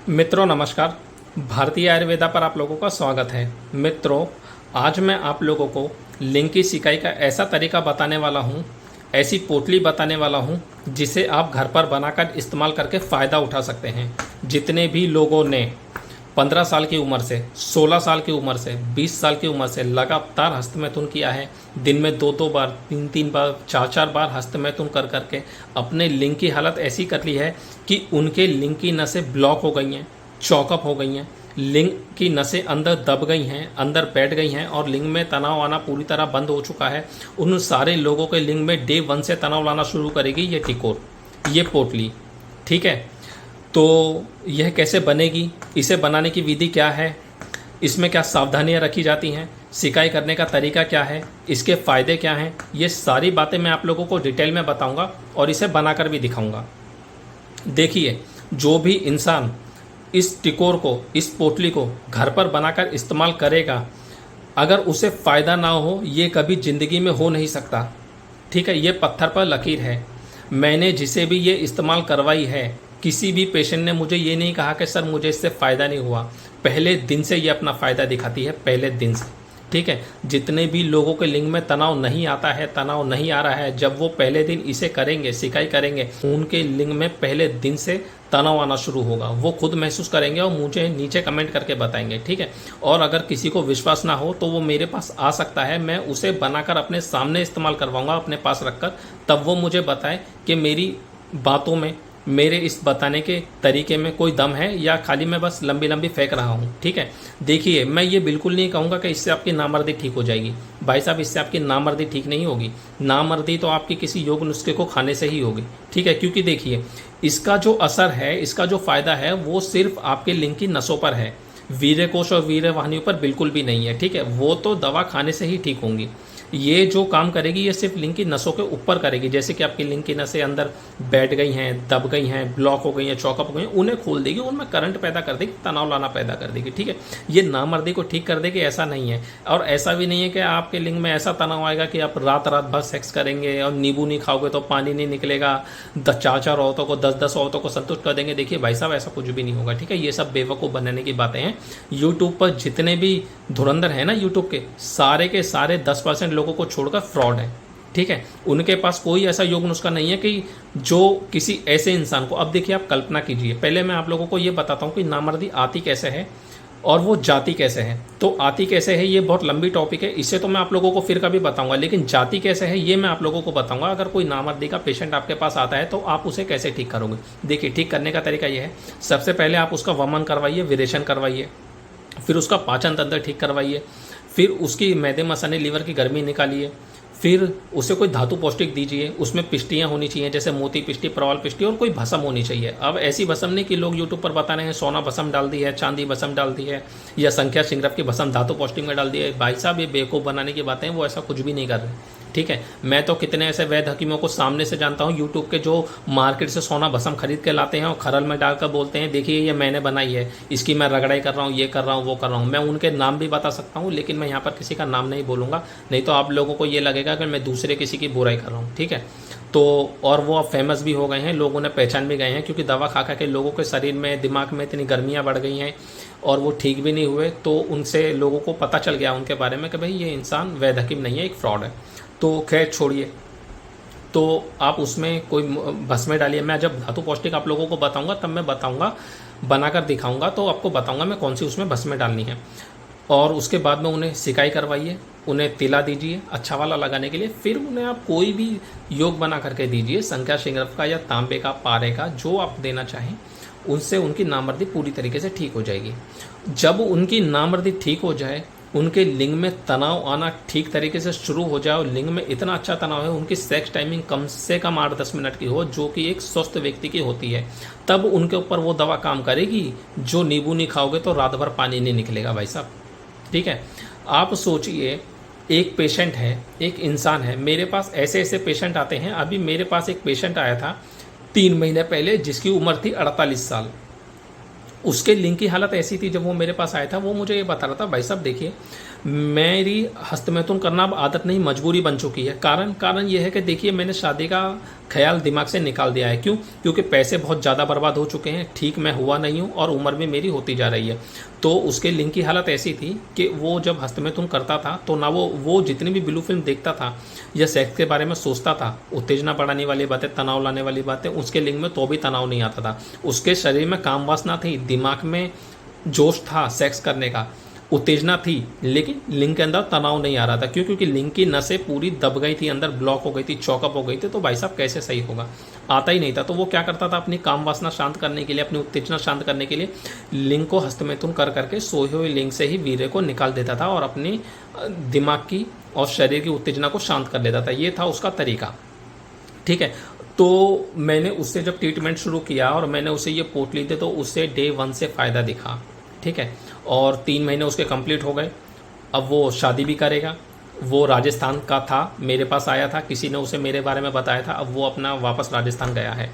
मित्रों नमस्कार। भारतीय आयुर्वेदा पर आप लोगों का स्वागत है। मित्रों, आज मैं आप लोगों को लिंग की सिकाई का ऐसा तरीका बताने वाला हूँ, ऐसी पोटली बताने वाला हूँ जिसे आप घर पर बनाकर इस्तेमाल करके फ़ायदा उठा सकते हैं। जितने भी लोगों ने 15 साल की उम्र से, 16 साल की उम्र से, 20 साल की उम्र से लगातार हस्तमैथुन किया है, दिन में 2-2 बार, 3-3 बार, 4-4 बार हस्तमैथुन कर करके अपने लिंग की हालत ऐसी कर ली है कि उनके लिंग की नसें ब्लॉक हो गई हैं, चौकअप हो गई हैं, लिंग की नसें अंदर दब गई हैं, अंदर बैठ गई हैं और लिंग में तनाव आना पूरी तरह बंद हो चुका है। उन सारे लोगों के लिंग में डे 1 से तनाव लाना शुरू करेगी ये टिकोर, ये पोटली। ठीक है, तो यह कैसे बनेगी, इसे बनाने की विधि क्या है, इसमें क्या सावधानियां रखी जाती हैं, सिकाई करने का तरीका क्या है, इसके फ़ायदे क्या हैं, ये सारी बातें मैं आप लोगों को डिटेल में बताऊंगा और इसे बनाकर भी दिखाऊंगा। देखिए, जो भी इंसान इस टिकोर को, इस पोटली को घर पर बनाकर इस्तेमाल करेगा, अगर उसे फ़ायदा ना हो ये कभी ज़िंदगी में हो नहीं सकता। ठीक है, ये पत्थर पर लकीर है। मैंने जिसे भी ये इस्तेमाल करवाई है, किसी भी पेशेंट ने मुझे ये नहीं कहा कि सर मुझे इससे फ़ायदा नहीं हुआ। पहले दिन से ये अपना फ़ायदा दिखाती है, पहले दिन से। ठीक है, जितने भी लोगों के लिंग में तनाव नहीं आता है, तनाव नहीं आ रहा है, जब वो पहले दिन इसे करेंगे, सिकाई करेंगे, उनके लिंग में पहले दिन से तनाव आना शुरू होगा। वो खुद महसूस करेंगे और मुझे नीचे कमेंट करके बताएंगे। ठीक है, और अगर किसी को विश्वास ना हो तो वो मेरे पास आ सकता है, मैं उसे बनाकर अपने सामने इस्तेमाल करवाऊंगा, अपने पास रखकर, तब वो मुझे बताए कि मेरी बातों में, मेरे इस बताने के तरीके में कोई दम है या खाली मैं बस लंबी लंबी फेंक रहा हूँ। ठीक है, देखिए, मैं ये बिल्कुल नहीं कहूँगा कि इससे आपकी नामर्दी ठीक हो जाएगी। भाई साहब, इससे आपकी नामर्दी ठीक नहीं होगी। नामर्दी तो आपकी किसी योग नुस्खे को खाने से ही होगी। ठीक है, क्योंकि देखिए, इसका जो असर है, इसका जो फ़ायदा है, वो सिर्फ आपके लिंग की नसों पर है, वीर्य कोश और वीर्य वाहिनियों पर बिल्कुल भी नहीं है। ठीक है, वो तो दवा खाने से ही ठीक होंगी। ये जो काम करेगी ये सिर्फ लिंग की नसों के ऊपर करेगी। जैसे कि आपकी लिंग की नसें अंदर बैठ गई हैं, दब गई हैं, ब्लॉक हो गई हैं, चौकअप हो गई हैं, उन्हें खोल देगी, उनमें करंट पैदा कर देगी, तनाव लाना पैदा कर देगी। ठीक है, ये नामर्दी को ठीक कर देगी, ऐसा नहीं है। और ऐसा भी नहीं है कि आपके लिंग में ऐसा तनाव आएगा कि आप रात रात भर सेक्स करेंगे और नींबू नहीं खाओगे तो पानी नहीं निकलेगा, 4-4 औरतों को, 10-10 औरतों को संतुष्ट कर देंगे। देखिए भाई साहब, ऐसा कुछ भी नहीं होगा। ठीक है, ये सब बेवकूफ़ बनाने की बातें हैं। यूट्यूब पर जितने भी धुरंधर हैं ना यूट्यूब के सारे 10% लोगों को छोड़कर फ्रॉड है। ठीक है, उनके पास कोई ऐसा योग नुस्खा नहीं है कि जो किसी ऐसे इंसान को, अब देखिए आप कल्पना कीजिए, पहले मैं आप लोगों को ये बताता हूँ कि नामर्दी आती कैसे है और वो जाति कैसे है। तो आती कैसे है ये बहुत लंबी टॉपिक है, इससे तो मैं आप लोगों को फिर कभी बताऊंगा, लेकिन जाति कैसे है ये मैं आप लोगों को बताऊंगा। अगर कोई नामर्दी का पेशेंट आपके पास आता है तो आप उसे कैसे ठीक करोगे। देखिए, ठीक करने का तरीका ये है, सबसे पहले आप उसका वमन करवाइए, विरेचन करवाइए, फिर उसका पाचन तंत्र ठीक करवाइए, फिर उसकी मैदे मसाने लीवर की गर्मी निकालिए, फिर उसे कोई धातु पौष्टिक दीजिए, उसमें पिष्टियाँ होनी चाहिए, जैसे मोती पिष्टी, प्रवाल पिष्टी, और कोई भस्म होनी चाहिए। अब ऐसी भस्म नहीं कि लोग यूट्यूब पर बता रहे हैं सोना भस्म डाल दी है, चांदी भस्म डाल दी है, या संख्या सिंगरफ की भस्म धातु पौष्टिक में डाल दी है। भाई साहब, ये बेवकूफ़ बनाने की बातें हैं, वो ऐसा कुछ भी नहीं कर रहे। ठीक है, मैं तो कितने ऐसे वैद्य हकीमों को सामने से जानता हूँ यूट्यूब के, जो मार्केट से सोना भस्म खरीद के लाते हैं और खरल में डालकर बोलते हैं देखिए ये मैंने बनाई है, इसकी मैं रगड़ाई कर रहा हूँ, ये कर रहा हूँ, वो कर रहा हूँ। मैं उनके नाम भी बता सकता हूँ, लेकिन मैं यहाँ पर किसी का नाम नहीं बोलूँगा, नहीं तो आप लोगों को ये लगेगा कि मैं दूसरे किसी की बुराई कर रहा हूँ। ठीक है, तो और वो अब फेमस भी हो गए हैं, लोगों ने पहचान भी गए हैं, क्योंकि दवा खा खा के लोगों के शरीर में, दिमाग में इतनी गर्मियाँ बढ़ गई हैं और वो ठीक भी नहीं हुए, तो उनसे लोगों को पता चल गया उनके बारे में कि भाई ये इंसान वैद्य हकीम नहीं है, एक फ्रॉड है। तो खैर छोड़िए, तो आप उसमें कोई भस्में डालिए। मैं जब धातु पौष्टिक आप लोगों को बताऊंगा तब मैं बताऊंगा, बनाकर दिखाऊंगा, तो आपको बताऊंगा मैं कौन सी उसमें भस्में डालनी है। और उसके बाद में उन्हें सिकाई करवाइए, उन्हें तिला दीजिए अच्छा वाला लगाने के लिए, फिर उन्हें आप कोई भी योग बना करके दीजिए, संख्या सिंगरफ का या तांबे का, पारे का, जो आप देना चाहें। उनसे उनकी नामर्दी पूरी तरीके से ठीक हो जाएगी। जब उनकी नामर्दी ठीक हो जाए, उनके लिंग में तनाव आना ठीक तरीके से शुरू हो जाए और लिंग में इतना अच्छा तनाव है, उनकी सेक्स टाइमिंग कम से कम 8-10 मिनट की हो, जो कि एक स्वस्थ व्यक्ति की होती है, तब उनके ऊपर वो दवा काम करेगी। जो नींबू नहीं खाओगे तो रात भर पानी नहीं निकलेगा भाई साहब। ठीक है, आप सोचिए, एक पेशेंट है, एक इंसान है, मेरे पास ऐसे ऐसे पेशेंट आते हैं। अभी मेरे पास एक पेशेंट आया था 3 महीने पहले, जिसकी उम्र थी 48 साल। उसके लिंग की हालत ऐसी थी, जब वो मेरे पास आया था, वो मुझे ये बता रहा था, भाई साहब देखिए, मेरी हस्तमैथुन करना अब आदत नहीं, मजबूरी बन चुकी है। कारण ये है कि देखिए, मैंने शादी का ख्याल दिमाग से निकाल दिया है। क्यों? क्योंकि पैसे बहुत ज़्यादा बर्बाद हो चुके हैं, ठीक मैं हुआ नहीं हूँ और उम्र भी मेरी होती जा रही है। तो उसके लिंग की हालत ऐसी थी कि वो जब हस्तमैथुन करता था तो ना वो जितनी भी ब्लू फिल्म देखता था या सेक्स के बारे में सोचता था, उत्तेजना बढ़ाने वाली बातें, तनाव लाने वाली बातें, उसके लिंग में तो भी तनाव नहीं आता था। उसके शरीर में काम वासना थी, दिमाग में जोश था सेक्स करने का, उत्तेजना थी, लेकिन लिंग के अंदर तनाव नहीं आ रहा था। क्यों? क्योंकि लिंग की नसें पूरी दब गई थी, अंदर ब्लॉक हो गई थी, चौकअप हो गई थी। तो भाई साहब कैसे सही होगा? आता ही नहीं था। तो वो क्या करता था, अपनी काम वासना शांत करने के लिए, अपनी उत्तेजना शांत करने के लिए लिंग को हस्तमैथुन कर करके सोए हुए लिंग से ही वीर्य को निकाल देता था और अपनी दिमाग की और शरीर की उत्तेजना को शांत कर लेता था। ये था उसका तरीका। ठीक है। तो मैंने उससे जब ट्रीटमेंट शुरू किया और मैंने उसे ये पोटली दी तो उससे डे 1 से फ़ायदा दिखा। ठीक है। और 3 महीने उसके कंप्लीट हो गए। अब वो शादी भी करेगा। वो राजस्थान का था, मेरे पास आया था, किसी ने उसे मेरे बारे में बताया था। अब वो अपना वापस राजस्थान गया है।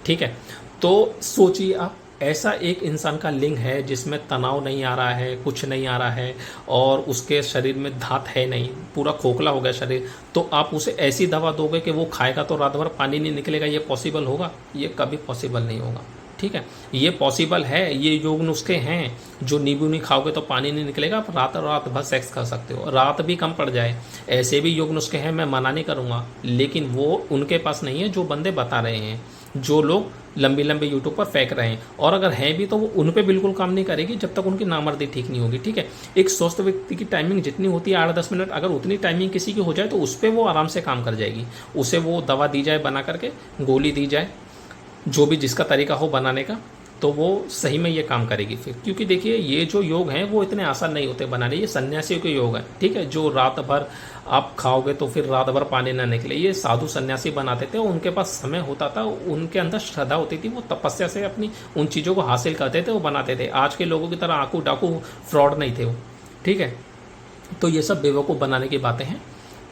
ठीक है। तो सोचिए आप, ऐसा एक इंसान का लिंग है जिसमें तनाव नहीं आ रहा है, कुछ नहीं आ रहा है और उसके शरीर में धात है नहीं, पूरा खोखला हो गया शरीर। तो आप उसे ऐसी दवा दोगे कि वो खाएगा तो रात भर पानी नहीं निकलेगा? ये पॉसिबल होगा? ये कभी पॉसिबल नहीं होगा। ठीक है। ये पॉसिबल है, ये योग नुस्खे हैं। जो नींबू नहीं खाओगे तो पानी नहीं निकलेगा, आप रात भर सेक्स कर सकते हो, रात भी कम पड़ जाए। ऐसे भी योग नुस्खे हैं, मैं मना नहीं करूँगा, लेकिन वो उनके पास नहीं है जो बंदे बता रहे हैं, जो लोग लंबी लंबी यूट्यूब पर फेंक रहे हैं। और अगर हैं भी तो वो उन पे बिल्कुल काम नहीं करेगी जब तक उनकी नामर्दी ठीक नहीं होगी। ठीक है। एक स्वस्थ व्यक्ति की टाइमिंग जितनी होती है 8-10 मिनट, अगर उतनी टाइमिंग किसी की हो जाए तो उस पर वो आराम से काम कर जाएगी। उसे वो दवा दी जाए बना करके, गोली दी जाए, जो भी जिसका तरीका हो बनाने का, तो वो सही में ये काम करेगी फिर। क्योंकि देखिए, ये जो योग हैं वो इतने आसान नहीं होते बनाने, ये सन्यासियों के योग हैं। ठीक है। जो रात भर आप खाओगे तो फिर रात भर पानी ना निकले, ये साधु सन्यासी बनाते थे। उनके पास समय होता था, उनके अंदर श्रद्धा होती थी, वो तपस्या से अपनी उन चीज़ों को हासिल करते थे, वो बनाते थे। आज के लोगों की तरह आंकू डाकू फ्रॉड नहीं थे वो। ठीक है। तो ये सब बेवकूफ़ बनाने की बातें हैं,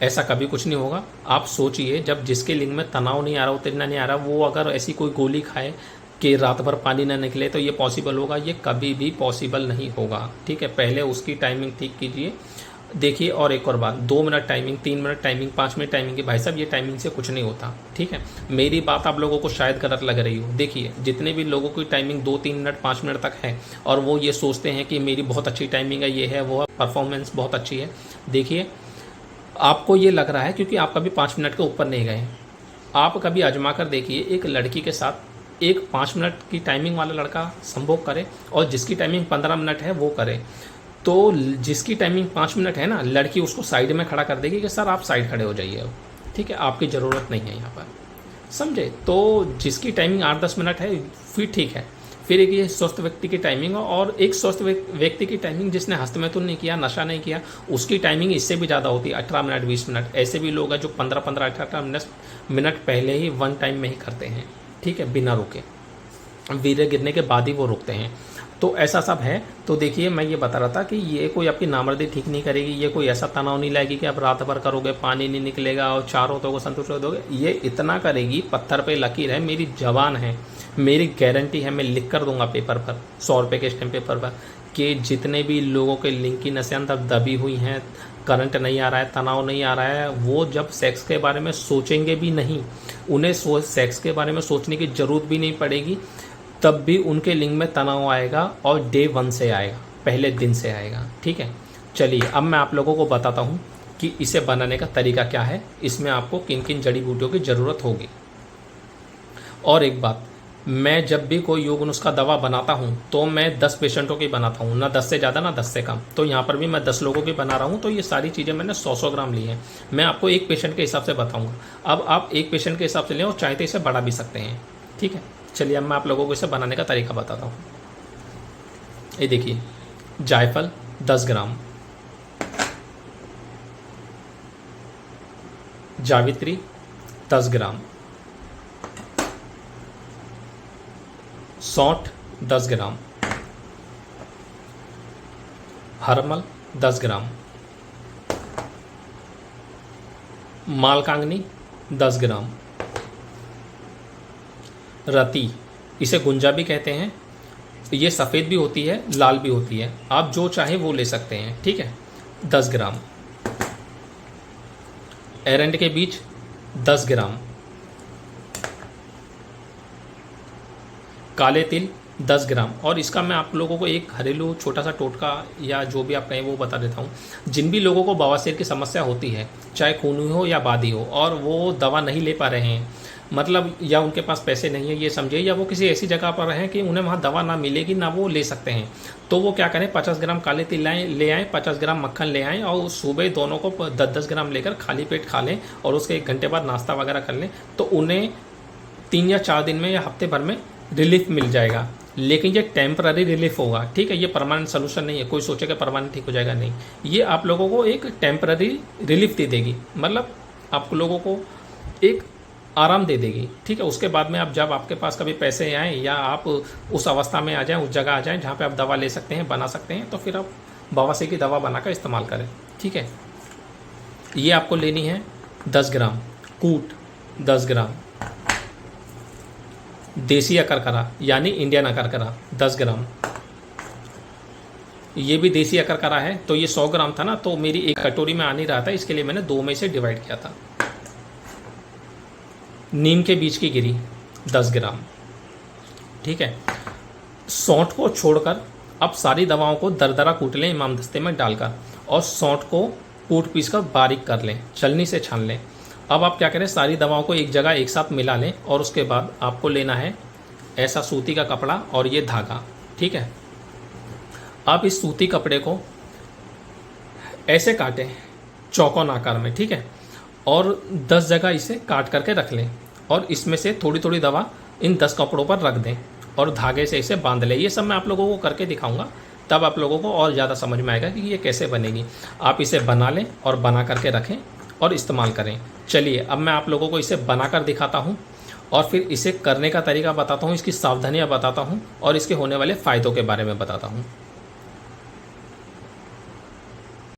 ऐसा कभी कुछ नहीं होगा। आप सोचिए, जब जिसके लिंग में तनाव नहीं आ रहा, उत्तेजना नहीं आ रहा, वो अगर ऐसी कोई गोली खाए कि रात भर पानी ना निकले तो ये पॉसिबल होगा? ये कभी भी पॉसिबल नहीं होगा। ठीक है। पहले उसकी टाइमिंग ठीक कीजिए। देखिए, और एक और बात, 2 minute timing, 3 minute timing, 5 minute timing की, भाई साहब ये टाइमिंग से कुछ नहीं होता। ठीक है। मेरी बात आप लोगों को शायद गलत लग रही हो। देखिए, जितने भी लोगों की टाइमिंग 2-3 मिनट 5 मिनट तक है और वो ये सोचते हैं कि मेरी बहुत अच्छी टाइमिंग है, ये है वो है, परफॉर्मेंस बहुत अच्छी है। देखिए, आपको ये लग रहा है क्योंकि आप कभी 5 मिनट के ऊपर नहीं गए। आप कभी आजमा कर देखिए, एक लड़की के साथ एक 5 मिनट की टाइमिंग वाला लड़का संभोग करे और जिसकी टाइमिंग 15 मिनट है वो करे, तो जिसकी टाइमिंग 5 मिनट है ना, लड़की उसको साइड में खड़ा कर देगी कि सर आप साइड खड़े हो जाइए अब। ठीक है। आपकी ज़रूरत नहीं है यहाँ पर, समझे? तो जिसकी टाइमिंग 8-10 मिनट है फिर ठीक है। फिर एक ये स्वस्थ व्यक्ति की टाइमिंग और एक स्वस्थ व्यक्ति की टाइमिंग जिसने हस्तमैथुन नहीं किया, नशा नहीं किया, उसकी टाइमिंग इससे भी ज़्यादा होती है, 18 मिनट 20 मिनट। ऐसे भी लोग हैं जो 15-18 मिनट पहले ही 1 टाइम में ही करते हैं। ठीक है। बिना रुके, वीर्य गिरने के बाद ही वो रुकते हैं। तो ऐसा सब है। तो देखिए, मैं ये बता रहा था कि ये कोई आपकी नामर्दी ठीक नहीं करेगी, ये कोई ऐसा तनाव नहीं लाएगी कि आप रात भर करोगे पानी नहीं निकलेगा और चारों को संतुष्ट कर दोगे। ये इतना करेगी, पत्थर पे लकीर है, मेरी जबान है, मेरी गारंटी है, मैं लिख कर दूंगा पेपर पर, 100 रुपये के स्टैम्प पेपर पर, कि जितने भी लोगों के लिंग की नसें अंदर दबी हुई हैं, करंट नहीं आ रहा है, तनाव नहीं आ रहा है, वो जब सेक्स के बारे में सोचेंगे भी नहीं, उन्हें सेक्स के बारे में सोचने की ज़रूरत भी नहीं पड़ेगी, तब भी उनके लिंग में तनाव आएगा और डे 1 से आएगा, पहले दिन से आएगा। ठीक है। चलिए, अब मैं आप लोगों को बताता हूँ कि इसे बनाने का तरीका क्या है, इसमें आपको किन किन जड़ी बूटियों की ज़रूरत होगी। और एक बात, मैं जब भी कोई योग नुस्खा दवा बनाता हूँ तो मैं 10 पेशेंटों की बनाता हूँ, ना 10 से ज़्यादा ना 10 से कम। तो यहाँ पर भी मैं 10 लोगों की बना रहा हूँ। तो ये सारी चीज़ें मैंने 100-100 ग्राम ली हैं। मैं आपको एक पेशेंट के हिसाब से बताऊँगा। अब आप एक पेशेंट के हिसाब से लें और चाहे तो इसे बढ़ा भी सकते हैं। ठीक है। चलिए, अब मैं आप लोगों को इसे बनाने का तरीका बताता हूँ। ये देखिए, जायफल 10 ग्राम, जावित्री 10 ग्राम, सौंठ 10 ग्राम, हरमल 10 ग्राम, मालकांगनी 10 ग्राम, रति, इसे गुंजा भी कहते हैं, ये सफ़ेद भी होती है, लाल भी होती है, आप जो चाहे वो ले सकते हैं। ठीक है। 10 ग्राम, एरंड के बीज 10 ग्राम, काले तिल 10 ग्राम। और इसका मैं आप लोगों को एक घरेलू छोटा सा टोटका या जो भी आप कहें वो बता देता हूँ। जिन भी लोगों को बवासीर की समस्या होती है, चाहे खूनी हो या बादी हो, और वो दवा नहीं ले पा रहे हैं, मतलब या उनके पास पैसे नहीं है ये समझिए, या वो किसी ऐसी जगह पर हैं कि उन्हें वहाँ दवा ना मिलेगी ना वो ले सकते हैं, तो वो क्या करें, 50 ग्राम काले तिल ले आएँ, 50 ग्राम मक्खन ले आएँ और सुबह दोनों को 10-10 ग्राम लेकर खाली पेट खा लें और उसके 1 घंटे बाद नाश्ता वगैरह कर लें, तो उन्हें 3 या 4 दिन में या हफ्ते भर में रिलीफ मिल जाएगा। लेकिन ये टेम्पररी रिलीफ होगा, ठीक है, ये परमानेंट सोल्यूशन नहीं है। कोई सोचेगा परमानेंट ठीक हो जाएगा, नहीं, ये आप लोगों को एक टेम्पररी रिलीफ दे देगी, मतलब आप लोगों को एक आराम दे देगी, ठीक है। उसके बाद में आप जब आपके पास कभी पैसे आएँ या आप उस अवस्था में आ जाएँ, उस जगह आ जाएँ जहाँ पे आप दवा ले सकते हैं, बना सकते हैं, तो फिर आप बवासीर की दवा बनाकर इस्तेमाल करें, ठीक है। ये आपको लेनी है 10 ग्राम, कूट 10 ग्राम, देसी अकरकरा यानी इंडियन अकरकरा 10 ग्राम, ये भी देसी अकरकरा है, तो ये 100 ग्राम था ना, तो मेरी एक कटोरी में आ नहीं रहा था, इसके लिए मैंने 2 में से डिवाइड किया था। नीम के बीज की गिरी 10 ग्राम, ठीक है। सौंठ को छोड़कर अब सारी दवाओं को दरदरा कूट लें इमाम दस्ते में डालकर, और सौंठ को कूट पीस कर बारीक कर लें, छलनी से छान लें। अब आप क्या करें, सारी दवाओं को एक जगह एक साथ मिला लें, और उसके बाद आपको लेना है ऐसा सूती का कपड़ा और ये धागा, ठीक है। आप इस सूती कपड़े को ऐसे काटें चौकोन आकार में, ठीक है, और 10 जगह इसे काट करके रख लें, और इसमें से थोड़ी थोड़ी दवा इन 10 कपड़ों पर रख दें और धागे से इसे बांध लें। ये सब मैं आप लोगों को करके दिखाऊंगा, तब आप लोगों को और ज़्यादा समझ में आएगा कि ये कैसे बनेगी। आप इसे बना लें और बना करके रखें और इस्तेमाल करें। चलिए अब मैं आप लोगों को इसे बनाकर दिखाता हूँ और फिर इसे करने का तरीका बताता हूँ, इसकी सावधानियाँ बताता हूँ और इसके होने वाले फ़ायदों के बारे में बताता हूँ।